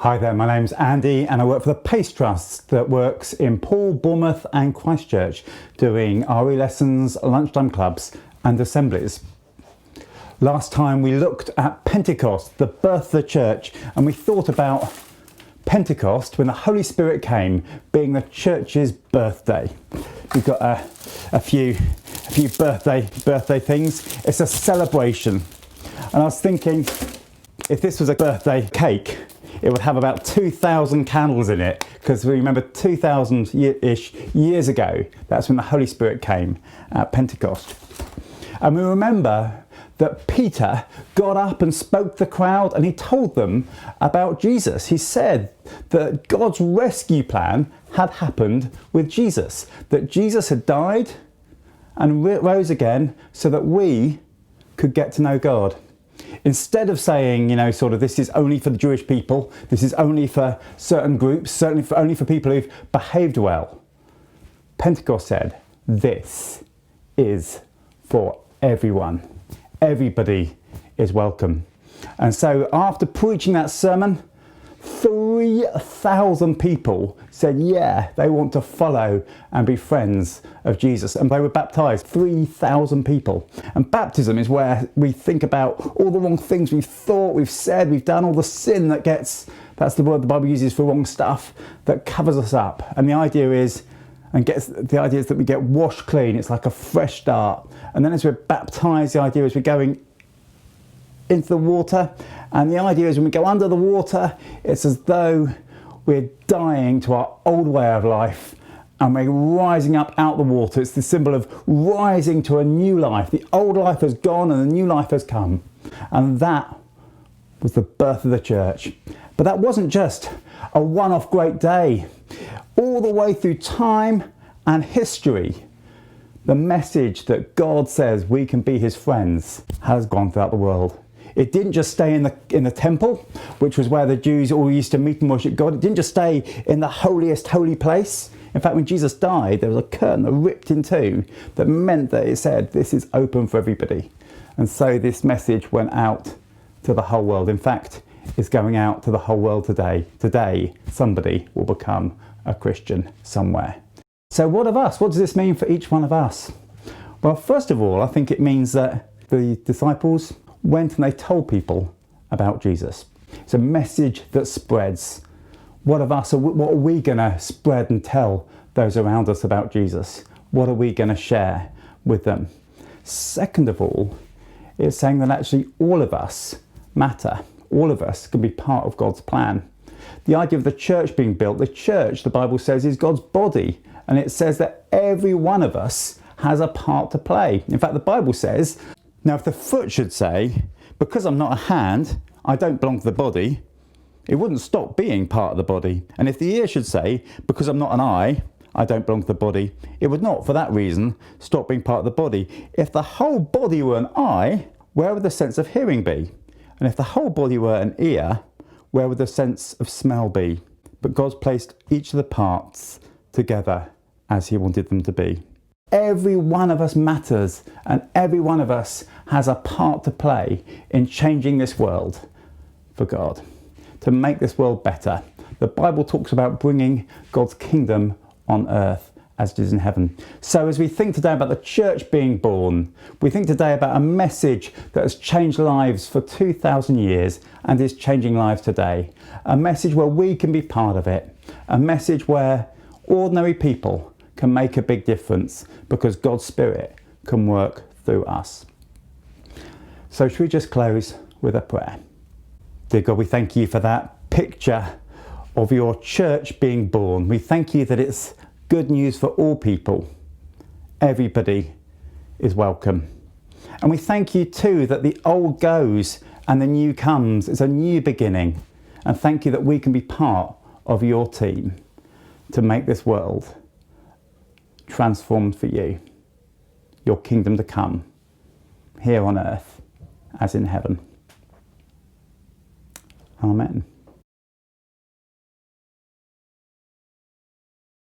Hi there, my name's Andy and I work for the Pace Trust that works in Poole, Bournemouth and Christchurch doing RE lessons, lunchtime clubs and assemblies. Last time we looked at Pentecost, the birth of the church, and we thought about Pentecost when the Holy Spirit came being the church's birthday. We've got a few birthday things. It's a celebration. And I was thinking, if this was a birthday cake, it would have about 2,000 candles in it, because we remember 2,000-ish years ago, that's when the Holy Spirit came at Pentecost. And we remember that Peter got up and spoke to the crowd and he told them about Jesus. He said that God's rescue plan had happened with Jesus, that Jesus had died and rose again so that we could get to know God. Instead of saying, this is only for the Jewish people, this is only for certain groups, only for people who've behaved well, Pentecost said, this is for everyone. Everybody is welcome. And so after preaching that sermon, 3,000 people said, yeah, they want to follow and be friends of Jesus. And they were baptized, 3,000 people. And baptism is where we think about all the wrong things we've thought, we've said, we've done, all the sin that gets, that's the word the Bible uses for wrong stuff, that covers us up. And the idea is that we get washed clean. It's like a fresh start. And then as we're baptized, the idea is we're going into the water, and the idea is when we go under the water, it's as though we're dying to our old way of life and we're rising up out the water. It's the symbol of rising to a new life. The old life has gone and the new life has come, and that was the birth of the church. But that wasn't just a one-off great day. All the way through time and history, the message that God says we can be his friends has gone throughout the world. It didn't just stay in the temple, which was where the Jews all used to meet and worship God. It didn't just stay in the holiest holy place. In fact, when Jesus died, there was a curtain that ripped in two that meant that it said, this is open for everybody. And so this message went out to the whole world. In fact, it's going out to the whole world today. Today, somebody will become a Christian somewhere. So what of us? What does this mean for each one of us? Well, first of all, I think it means that the disciples went and they told people about Jesus. It's a message that spreads. What of us? What are we going to spread and tell those around us about Jesus? What are we going to share with them? Second of all, it's saying that actually all of us matter. All of us can be part of God's plan. The idea of the church being built, the church, the Bible says, is God's body. And it says that every one of us has a part to play. In fact, the Bible says, now if the foot should say, because I'm not a hand, I don't belong to the body, it wouldn't stop being part of the body. And if the ear should say, because I'm not an eye, I don't belong to the body, it would not, for that reason, stop being part of the body. If the whole body were an eye, where would the sense of hearing be? And if the whole body were an ear, where would the sense of smell be? But God's placed each of the parts together as he wanted them to be. Every one of us matters, and every one of us has a part to play in changing this world for God, to make this world better. The Bible talks about bringing God's kingdom on earth as it is in heaven. So as we think today about the church being born, we think today about a message that has changed lives for 2,000 years and is changing lives today. A message where we can be part of it. A message where ordinary people can make a big difference because God's Spirit can work through us. So should we just close with a prayer? Dear God, we thank you for that picture of your church being born. We thank you that it's good news for all people. Everybody is welcome. And we thank you too that the old goes and the new comes. It's a new beginning. And thank you that we can be part of your team to make this world transformed for you, your kingdom to come here on earth as in heaven. Amen.